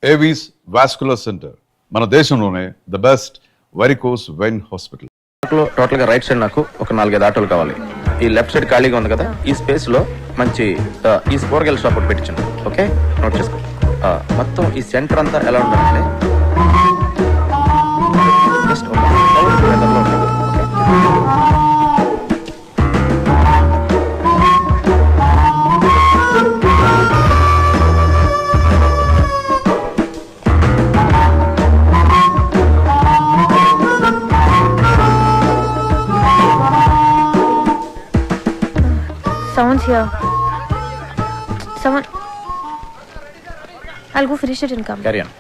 Avis vascular centre మన దేశంలోనే the best varicose vein hospital. Total గా రైట్ సైడ్ నాకు ఒక 4-5 ఆటోలు కావాలి. ఈ లెఫ్ట్ సైడ్ ఖాళీగా ఉంది కదా, ఈ స్పేస్ లో మంచి ఈ కూరగాయల షాప్ ఒకటి పెట్టించండి. ఓకే, నోట్ చేసుకో. మొత్తం ఈ సెంటర్ అంతా ఎలా ఉండాలంటే just Someone's here. Someone. I'll go finish it and come. Carry on.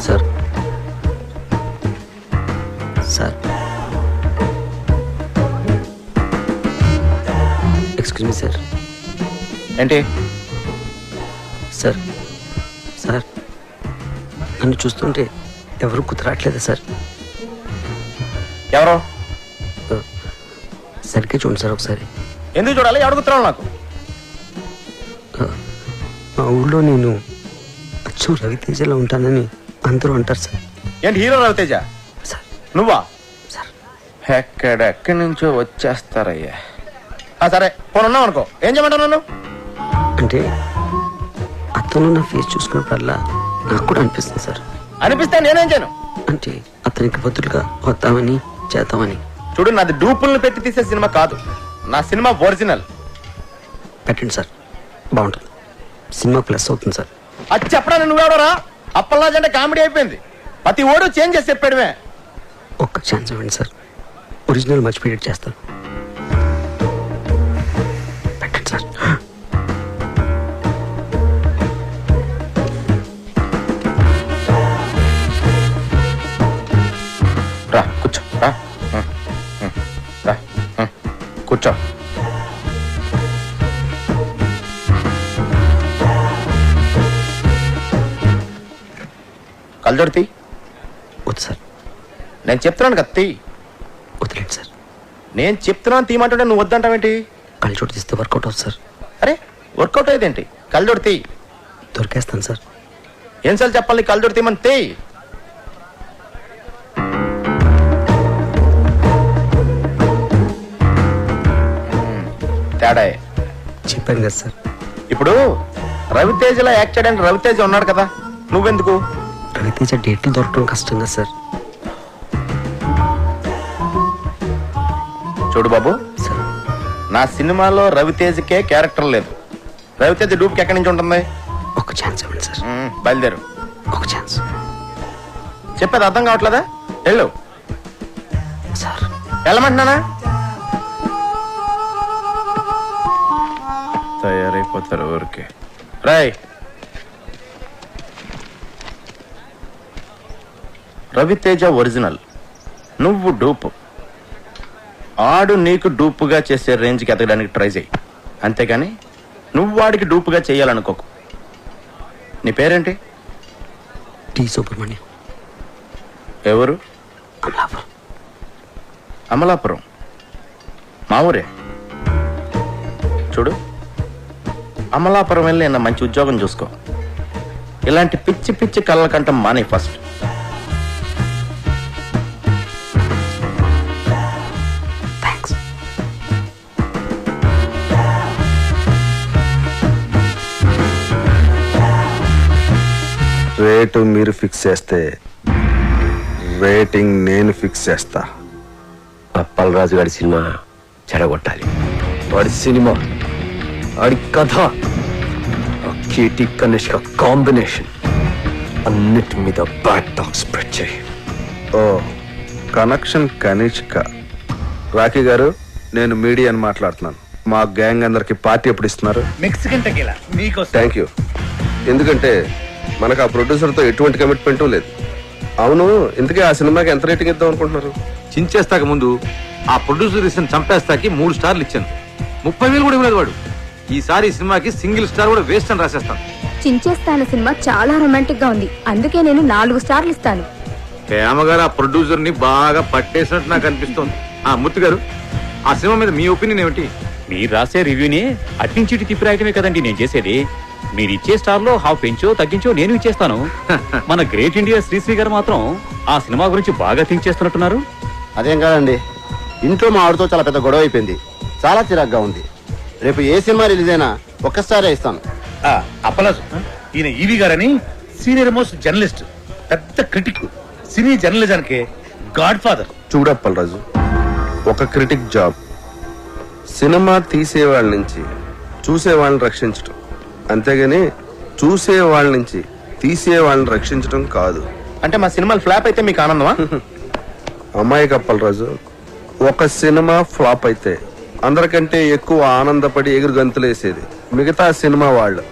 Sir. Sir. Excuse me, sir. ఏంటి సార్ సార్ నన్ను చూస్తుంటే ఎవరు కుదరట్లేదు సార్. ఎవరో సరిగ్గా చూడండి సార్ ఒకసారి. ఎందుకు చూడాలి? ఎవరు గుర్తున్నావు నాకు? మా ఊళ్ళో నేను అచ్చు రవితేజలో ఉంటానని అందరూ అంటారు సార్. ఏంటి హీరో రవితేజ? సార్ నువ్వా? సార్ ఎక్కడెక్కడి నుంచో వచ్చేస్తారయ్యా. సరే పోను ఉన్నావు అనుకో, ఏం చేయమంటావు నన్ను? అంటే అతను నా ఫేస్ చూసుకున్నప్పుడల్లా నాకు కూడా అనిపిస్తుంది సార్. అనిపిస్తే నేనేం చేయను? అంటే అతనికి బదులుగా వద్దామని చేద్దామని. చూడు, నాది డూపుల్ని పెట్టి తీసే సినిమా కాదు, నా సినిమా ఒరిజినల్. పెట్టండి సార్, బాగుంటుంది. సినిమా ప్లస్ అవుతుంది సార్. అది చెప్పడానికి నువ్వెవడరా? అప్పల్లాజ్ అంటే కామెడీ అయిపోయింది, ప్రతి ఓడు చేంజ్ చేసి చెప్పాడమే. ఒక్క ఛాన్స్ ఇవ్వండి సార్, ఒరిజినల్ మర్చిపోయేట్ చేస్తాను. పెట్టండి సార్. రా కూర్చో, రా రా కూర్చో. కళ్ళజోడు తీ. వద్దు సార్. నేను చెప్తున్నాను కదా తీ. వదిలేండి సార్. నేను చెప్తున్నాను తీయమంటుంటే నువ్వు వద్దంటావేంటి? కళ్ళజోడు తీస్తే వర్కౌట్ అవుతుంది సార్. అరే వర్కౌట్ అయ్యేదేంటి? కళ్ళజోడు తీ. దొరికేస్తాను సార్. ఏం సార్ చెప్పాలి? కళ్ళజోడు తీయమని తీ. తేడా చెప్పాను కదా సార్. ఇప్పుడు రవితేజలో యాక్ట్ చేయడానికి రవితేజ ఉన్నాడు కదా, నువ్వెందుకు? రవితేజ డేట్లు దొరకడం కష్టం కదా సార్. చూడు బాబు, సార్ నా సినిమాలో రవితేజకే క్యారెక్టర్ లేదు. రవితేజ డూప్కి ఎక్కడి నుంచి ఉంటుంది? ఒక ఛాన్స్ ఇవ్వండి సార్. బయలుదేరు. ఒక ఛాన్స్. చెప్పేది అర్థం కావట్లేదా? వెళ్ళు. సార్ వెళ్ళమంటున్నానా? తయారైపోతారు ఊరికే. రాయ్, రవితేజ ఒరిజినల్, నువ్వు డూపు. ఆడు నీకు డూపుగా చేసే రేంజ్కి ఎదగడానికి ట్రై చేయి, అంతేగాని నువ్వు వాడికి డూపుగా చేయాలనుకోకు. నీ పేరేంటి? టి సుబ్రహ్మణ్యం. ఎవరు? అమలాపురం. అమలాపురం మా ఊరే. చూడు, అమలాపురం వెళ్ళి నా మంచి ఉద్యోగం చూసుకో. ఇలాంటి పిచ్చి పిచ్చి కళ్ళ కంటం మానే ఫస్ట్. థ్యాంక్స్. రేటు మీరు ఫిక్స్ చేస్తే రేటింగ్ నేను ఫిక్స్ చేస్తా. అప్పలరాజు గారి సినిమా చెడగొట్టాలి. వాడి సినిమా, వాడి కథ, కీటి కనిష్క కాంబినేషన్ అన్నిటి మీద బ్యాడ్ టాక్ స్ప్రెడ్ చేయి. ఓ కనెక్షన్ కనిష్క. రాఖీ గారు, నేను మీడియాని మాట్లాడుతున్నాను. మా గ్యాంగ్ అందరికి పార్టీ ఎప్పుడు ఇస్తున్నారు? మెక్సికన్ టెకీలా మీకోసం. Thank you. ఎందుకంటే మనకు ఆ ప్రొడ్యూసర్తో ఎటువంటి కమిట్మెంటు లేదు. అవును, ఇంతకీ ఆ సినిమాకి ఎంత రేటింగ్ ఇద్దాం అనుకుంటున్నారు? చించేస్తాక ముందు ఆ ప్రొడ్యూసర్ ఇచ్చిన చంపేస్తాకి 3 స్టార్లు ఇచ్చాను. 30,000 కూడా ఇవ్వలేదు వాడు. ఈసారి ఈ సినిమాకి సింగిల్ స్టార్ కూడా వేస్ట్ అని రాసేస్తాను. చించేస్తాను సినిమా చాలా రొమాంటిక్ గా ఉంది, అందుకే నేను 4 స్టార్లు ఇస్తాను. ప్రేమగారు ఆ ప్రొడ్యూసర్ ని బాగా పట్టేసినట్టు నాకు అనిపిస్తోంది. మూర్తి గారు, ఆ సినిమా మీద మీ ఒపీనియన్ ఏమిటి? మీరు రాసే రివ్యూని అట్నుంచి ఇటు తిప్పి రాయటమే కదండి నేను చేసేది. మీరు ఇచ్చే స్టార్లో హాఫ్ పెంచో తగ్గించో నేను ఇచ్చేస్తాను. మన గ్రేట్ ఇండియా శ్రీశ్రీ గారు మాత్రం ఆ సినిమా గురించి బాగా థింక్ చేస్తున్నట్టున్నారు. అదేం కాదండి, ఇంట్లో మా ఆవిడతో చాలా పెద్ద గొడవ అయిపోయింది. చాలా చిరాగ్గా ఉంది. రేపు ఏ సినిమా రిలీజ్ అయినా ఒక్కసారే ఇస్తాను. అప్పలాజు, ఈయన ఈవి గారని సీనియర్ మోస్ట్ జర్నలిస్ట్, పెద్ద క్రిటిక్, సినీ జర్నలిజానికి గాడ్ ఫాదర్. చూడప్పలరాజు, ఒక క్రిటిక్ జాబ్ సినిమా తీసేవాళ్ళ నుంచి చూసేవాళ్ళని రక్షించటం, అంతేగాని చూసేవాళ్ళ నుంచి తీసేవాళ్ళని రక్షించడం కాదు. అంటే మా సినిమాలు ఫ్లాప్ అయితే మీకు ఆనందమా? అమ్మాయి కప్పలరాజు, ఒక సినిమా ఫ్లాప్ అయితే అందరికంటే ఎక్కువ ఆనందపడి ఎగురు గంతులేసేది మిగతా సినిమా వాళ్ళు.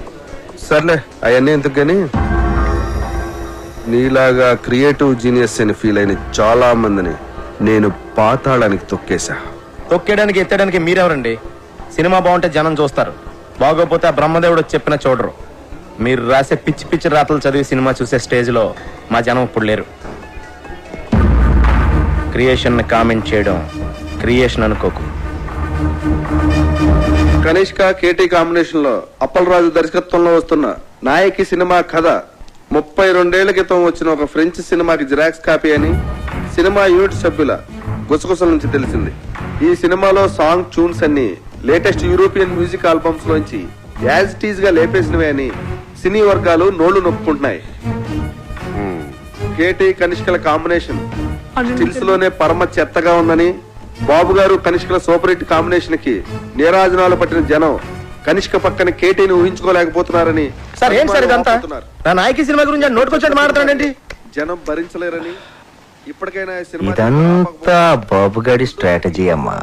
సర్లే అవన్నీ ఎందుకు గాని, నీలాగా క్రియేటివ్ జీనియస్ అని ఫీల్ అయిన చాలా మందిని నేను పాతాళానికి తొక్కేశా. తొక్కేయడానికి ఎత్తడానికి మీరెవరండి? సినిమా బాగుంటే జనం చూస్తారు, బాగోపోతే ఆ బ్రహ్మదేవుడు చెప్పిన చూడరు. మీరు రాసే పిచ్చి పిచ్చి రాతలు చదివి సినిమా చూసే స్టేజ్లో మా జనం ఇప్పుడు లేరు. క్రియేషన్ కామెంట్ చేయడం క్రియేషన్ అనుకోకు. కనిష్క కేటీ కాంబినేషన్ లో అప్పలరాజు దర్శకత్వంలో వస్తున్న నాయకి సినిమా కథ 32 క్రితం వచ్చిన ఒక ఫ్రెంచ్ సినిమాకి జిరాక్స్ కాపీ అని సినిమా యూనిట్ సభ్యుల గుసగుసల నుంచి తెలిసింది. ఈ సినిమాలో సాంగ్ ట్యూన్స్ అన్ని లేటెస్ట్ యూరోపియన్ మ్యూజిక్ ఆల్బమ్స్ లోంచి యాజ్ టీజ్ గా లేపేసినవే అని సినీ వర్గాలు నోళ్లు నొప్పుకుంటున్నాయి. కేటీ కనిష్కల కాంబినేషన్ స్టిల్స్ లోనే పరమ చెత్తగా ఉందని, బాబు గారు కనిష్కల సూపర్ హిట్ కాంబినేషన్ కి నీరాజనాలు పట్టిన జనం కనిష్క పక్కన కేటీని ఊహించుకోలేకపోతున్నారని. సార్ ఏంటి సార్ ఇదంతా? నా నాయకి సినిమా గురించి నోటుకొచ్చేది మాట్లాడుతున్నానండి. జనం భరించలేరని ఇప్పటికైనా సినిమా ఇదంతా బాబుగాడి స్ట్రాటజీ అమ్మా.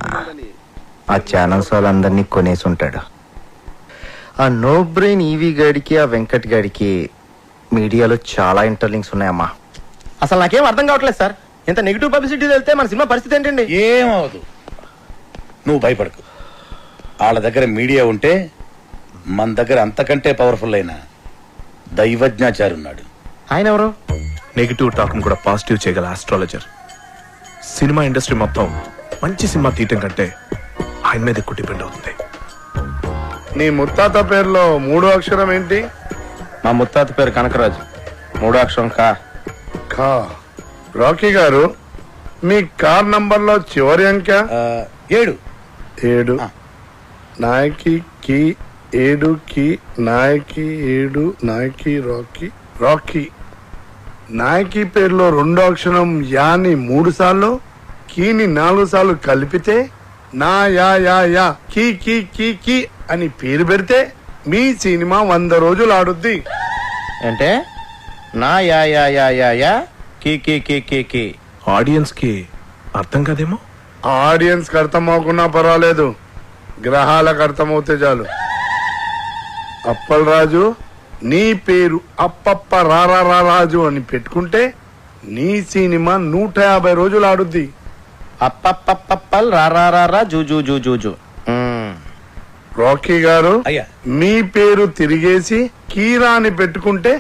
ఆ ఛానల్స్ వాళ్ళందరినీ కొనేసి ఉంటాడు. ఆ నో బ్రెయిన్ ఈవీ గాడికి ఆ వెంకట్ గాడికి మీడియాలో చాలా ఇంటర్లింక్స్ ఉన్నాయమ్మా. అసలు నాకేం అర్థం కావట్లేదు సార్. ఇంత నెగిటివ్ పబ్లిసిటీ వెళ్తే మన సినిమా పరిస్థితి ఏంటండి? ఏమవదు, నువ్వు భయపడకు. వాళ్ళ దగ్గర మీడియా ఉంటే మన దగ్గర అంతకంటే పవర్ఫుల్ అయిన దైవజ్ఞాచారి ఉన్నాడు. ఆయన ఎవరు? నెగిటివ్ టాక్ కూడా పాజిటివ్ చేయగల ఆస్ట్రాలజర్. సినిమా ఇండస్ట్రీ మొత్తం మంచి సినిమా తీయటం కంటే ఆయన మీద ఎక్కువ డిపెండ్ అవుతుంది. నీ ముత్తాత పేరులో 3వ అక్షరం ఏంటి? మా ముత్తాత పేరు కనకరాజు, 3వ అక్షరం కా. ఖా. రాకీ గారు, మీ కార్ నంబర్ లో చివరి అంక 7. 7. నాయకి కి 7 కి నాయకి 7 నాయకి రాకీ రాకీ. నాయకి పేరులో 2వ అక్షరం యాని 3 సార్లు, కీని 4 సార్లు కలిపితే నా యా యా యా కీ కీ కీ కీ అని పేరు పెడితే మీ సినిమా 100 రోజులు ఆడుద్ది. అంటే నా యా యా యా యా యా కీ కీ కీ కీ కీ. ఆడియన్స్ కి అర్థం కాదేమో. ఆడియన్స్ కి అర్థం అవ్వకున్నా పర్వాలేదు, గ్రహాలకు అర్థమవుతే చాలు. అప్పలరాజు, నీ పేరు అప్పప్ప రారా రాజు అని పెట్టుకుంటే నీ సినిమా 150 రోజులు ఆడుద్ది. అప్పప్పప్పల్ రారా zoo zoo zoo zoo zoo. Rocky గారు, అయ్యా. మీ పేరు తిరిగేసి కీరా అని పెట్టుకుంటే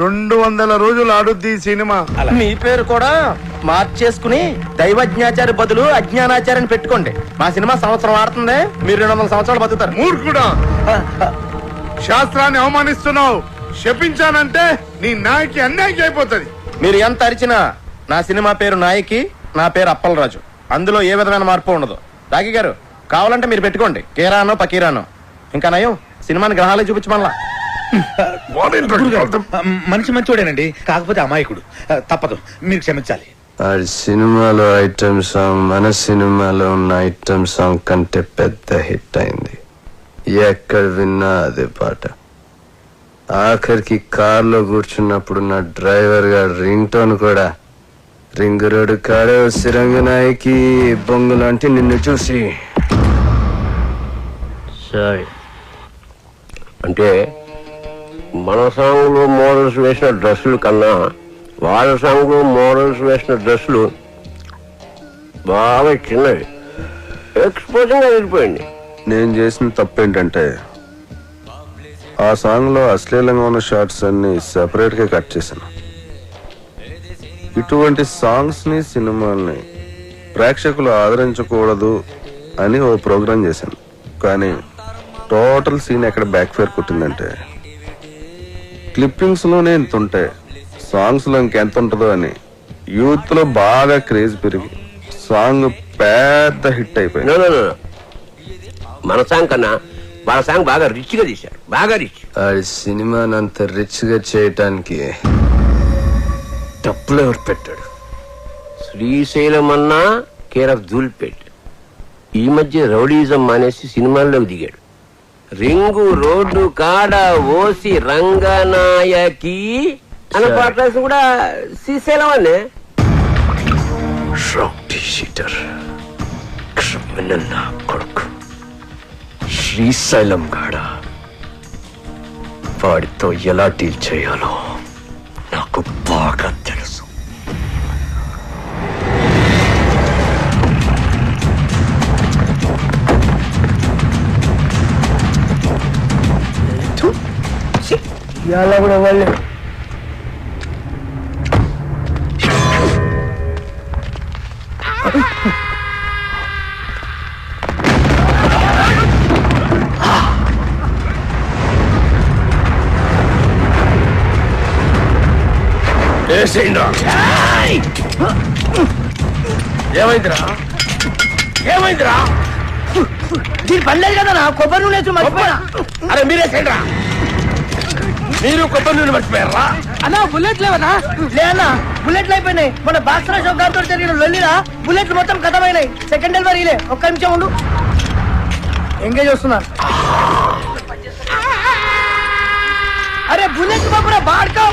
200 రోజులు ఆడుద్ది ఈ సినిమా. మీ పేరు కూడా మార్చేసుకుని దైవజ్ఞాచారి బదులు అజ్ఞానాచారిని పెట్టుకోండి. మా సినిమా సంవత్సరం ఆడుతుంది, మీరు 200 సంవత్సరాలు బతుకుతారు. మూర్ఖుడా, శాస్త్రాన్ని అవమానిస్తున్నావు. శపించానంటే నీ నాయకి అన్యాయం అయిపోతుంది. మీరు ఎంత అరిచినా నా సినిమా పేరు నాయకి, నా పేరు అప్పలరాజు. అందులో ఏ విధమైన మార్పు ఉండదు. రాకీ గారు, కావాలంటే మీరు పెట్టుకోండి కేరానో పకీరానో. ఇంకా నయం సినిమాని గ్రహాలే చూపించమల్లా. మనిషి మంచోడేనండి, కాకపోతే అమాయకుడు. తప్పదు, మీరు క్షమించాలి. ఆ సినిమాలో ఐటమ్ సాంగ్ మన సినిమాలో ఉన్న ఐటమ్ సాంగ్ కంటే పెద్ద హిట్ అయింది. ఎక్కడ విన్నా అదే పాట. ఆఖరికి కార్లో కూర్చున్నప్పుడు నా డ్రైవర్ గా రింగ్ టోన్ కూడా రింగు రోడ్డు కాడే సిరంగ నాయకి బొంగు లాంటి నిన్ను చూసి. సరే అంటే మన సాంగ్లో మోడల్స్ వేసిన డ్రెస్సులు కన్నా వాళ్ళ సాంగ్లో మోడల్స్ వేసిన డ్రెస్సులు బాగా చిన్నవి, ఎక్స్పోజింగ్ వెళ్ళిపోయింది. నేను చేసిన తప్పు ఏంటంటే ఆ సాంగ్ లో అశ్లీలంగా ఉన్న షార్ట్స్ అన్ని సెపరేట్ గా కట్ చేశాను. ఇటువంటి సాంగ్స్ ని సినిమాల్ని ప్రేక్షకులు ఆదరించకూడదు అని ఓ ప్రోగ్రాం చేశాను. కానీ టోటల్ సీన్ ఎక్కడ బ్యాక్ ఫైర్ కొట్టిందంటే క్లిప్పింగ్స్ లోనే ఎంత ఉంటాయి, సాంగ్స్ లో ఇంకెంత ఉంటుందో అని యూత్ లో బాగా క్రేజ్ పెరిగి సాంగ్ పెద్ద హిట్ అయిపోయింది. మన సాంగ్ కన్నా వాళ్ళ సాంగ్ బాగా రిచ్ గా తీశారు, బాగా రిచ్. ఆ సినిమాని అంత రిచ్ గా చేయటానికి డబ్బులు ఎవరు పెట్టాడు? శ్రీశైలం అన్నా కేర్ ఆఫ్ ధూల్పేట్. ఈ మధ్య రౌడీజం మానేసి సినిమాల్లోకి దిగాడు. రింగు రోడ్డు కాడ ఓసి రంగనాయకి అనే పాట కూడా శ్రీశైలం అనే. రౌడీ షీటర్, క్రిమినల్ నా కొడుకు శ్రీశైలం గాడ. వాడితో ఎలా డీల్ చేయాలో నాకు బాగా తెలుసు. ఇవాళ కూడా వాళ్ళు ఏమైందిరా ఏమైందిరా? దీని పనిలేదు కదా, కొబ్బరి నూనె మర్చిపోయినా. అరే మీరేసేయండిరా, మీరు కొబ్బరి నూనె మర్చిపోయారా? అన్నా బుల్లెట్ లేవనా? లేనా బుల్లెట్లు అయిపోయినాయి. మన బాక్సరా షాప్ గారితో జరిగిన లొల్లిరా బుల్లెట్లు మొత్తం ఖతమైనాయి. సెకండ్ డెలివరీలే, ఒక్క నిమిషం ఉండు. ఎంగేజ్ వస్తున్నారు. అరే బుల్లెట్ బాబురా బాడుకో.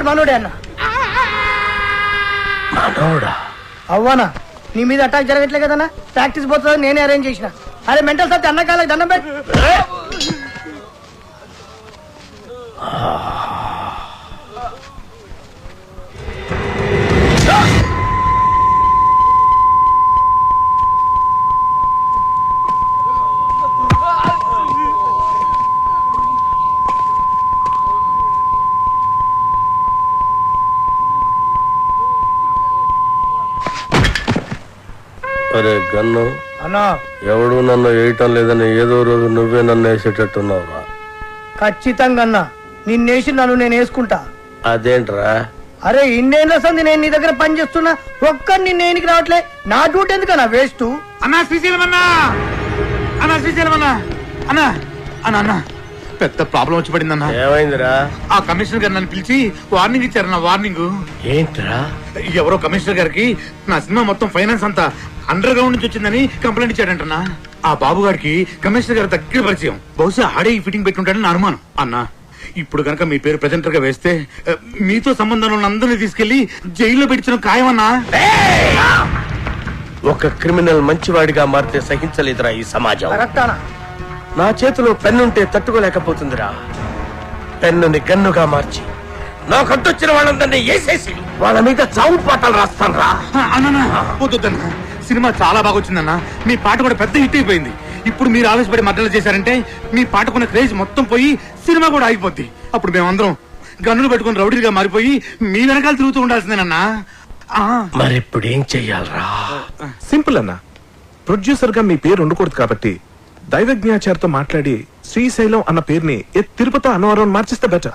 మనోడే అన్న. మనోడా? అవ్వనా, నీ మీద అటాక్ జరగట్లే కదన్నా. ప్రాక్టీస్ పోతుంది, నేనే అరేంజ్ చేసిన. అరే మెంటల్ సత్తి అన్న కాళ్ళకి దండం పెట్టి. అరే గన్ను అన్నా, ఎవడు నన్ను వేయటం లేదని ఏదో రోజు నువ్వే నన్ను వేసేటట్టున్నావురా. ఖచ్చితంగా అన్నా, నిన్నేసి నన్ను నేను వేసుకుంటా. అదేంట్రా? అరే ఇన్నేళ్ళ సంది నేను నీ దగ్గర పని చేస్తున్నా, ఒక్కరు నిన్నేనికి రావట్లే. నా డ్యూటీ ఎందుకన్నా వేస్ట్? అన్నా శ్రీశైలం అన్నా, అన్నా శ్రీశైలం అన్నా, అన్నా అన్నా అన్నా పెద్ద ప్రాబ్లం వచ్చి పడిందన్నా. ఏమైందిరా? ఆ కమిషనర్ గారు నన్ను పిలిచి వార్నింగ్ ఇచ్చారన్నా. వార్నింగ్ ఏంట్రా? ఎవరో కమిషనర్ గారికి నా సినిమా మొత్తం ఫైనాన్స్ అంతా అండర్ గ్రౌండ్ నుంచి వచ్చిందని కంప్లైంట్ ఇచ్చాడంటన్నా. ఆ బాబు గారికి కమిషనర్ గారు దగ్గర పరిచయం. బహుశా ఆడే ఈ ఫిట్టింగ్ పెట్టుంటాడని నా అనుమానం. అన్నా ఇప్పుడు కనుక మీ పేరు ప్రెజెంటర్ గా వేస్తే మీతో సంబంధం ఉన్న అందరినీ తీసుకెళ్లి జైల్లో పెట్టించడం ఖాయమన్నా. ఒక క్రిమినల్ మంచివాడిగా మారితే సహించలేదురా ఈ సమాజం. నా చేతిలో పెన్నుంటే తట్టుకోలేకపోతుందిరా. పెన్నుని గన్నుగా మార్చి నా కట్టొచ్చిన వాళ్ళందరినీ వేసేసి వాళ్ళ మీద చావు పాటలు రాస్తాను రా. వద్దన్నా, సినిమా చాలా బాగా వచ్చిందన్నా. మీ పాట కూడా పెద్ద హిట్ అయిపోయింది. ఇప్పుడు మీరు ఆవేశపడి మద్దతు చేశారంటే మీ పాటకున్న క్రేజ్ మొత్తం పోయి సినిమా కూడా అయిపోద్ది. అప్పుడు మేమందరం గన్నులు పెట్టుకుని రౌడీలుగా మారిపోయి మీ వెనకాల తిరుగుతూ ఉండాల్సిందేనన్నా. మరి ఇప్పుడు ఏం చెయ్యాలరా? సింపుల్ అన్న, ప్రొడ్యూసర్ గా మీ పేరు ఉండకూడదు కాబట్టి దైవజ్ఞాచారితో మాట్లాడి శ్రీశైలం అన్న పేరుని తిరుపతి అన్నవరం మార్చిస్తే బెటర్.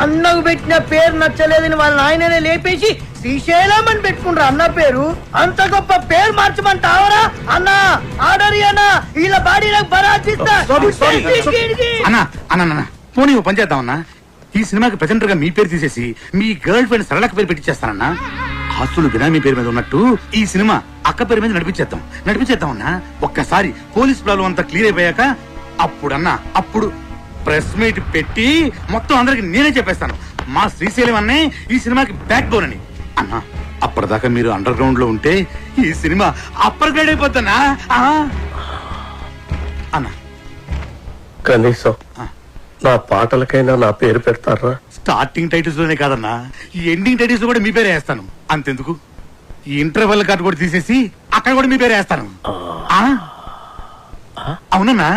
అన్నకు పెట్టిన పేరు నచ్చలేదని వాళ్ళ నాయననే లేపేసి శ్రీశైలం అని పెట్టుకుంటారు అన్న పేరు. అంత గొప్ప పేరు మార్చమంటావరా అన్న? ఆర్డర్ అన్న, వీళ్ళ బాడీలకు బరాచిస్తా. అన్నా అన్న పోనీ ఓ పని చేద్దామన్నా, ఈ సినిమాకి ప్రెజెంటర్ గా మీ పేరు తీసేసి మీ గర్ల్ ఫ్రెండ్ సరళక్క పేరు పెట్టించేస్తానన్నా. ఆస్తులు బినామీ పేరు మీద ఉన్నట్టు ఈ సినిమా అక్క పేరు మీద నడిపించేద్దాం అన్నా. ఒక్కసారి పోలీస్ ప్రాబ్లం అంతా క్లియర్ అయిపోయాక అప్పుడు ప్రెస్ మీట్ పెట్టి మొత్తం అందరికి నేనే చెప్పేస్తాను మా శ్రీశైలం అన్నే ఈ సినిమాకి బ్యాక్ బోన్ అని. అన్నా అప్పటిదాకా మీరు అండర్ గ్రౌండ్ లో ఉంటే ఈ సినిమా అప్పర్ గ్రేడ్ అయిపోతున్నా అన్నా. కనీసం నా పాటలకైనా నా పేరు పెడతారా? స్టార్టింగ్ టైటిల్స్ లోనే కాదన్నా, ఈ ఎండింగ్ టైటిల్స్ కూడా మీ పేరే వేస్తాను. అంతెందుకు, ఈ ఇంటర్వెల్ కట్ కూడా తీసేసి అక్కడ కూడా మీ పేరే వేస్తాను. అవునన్నా.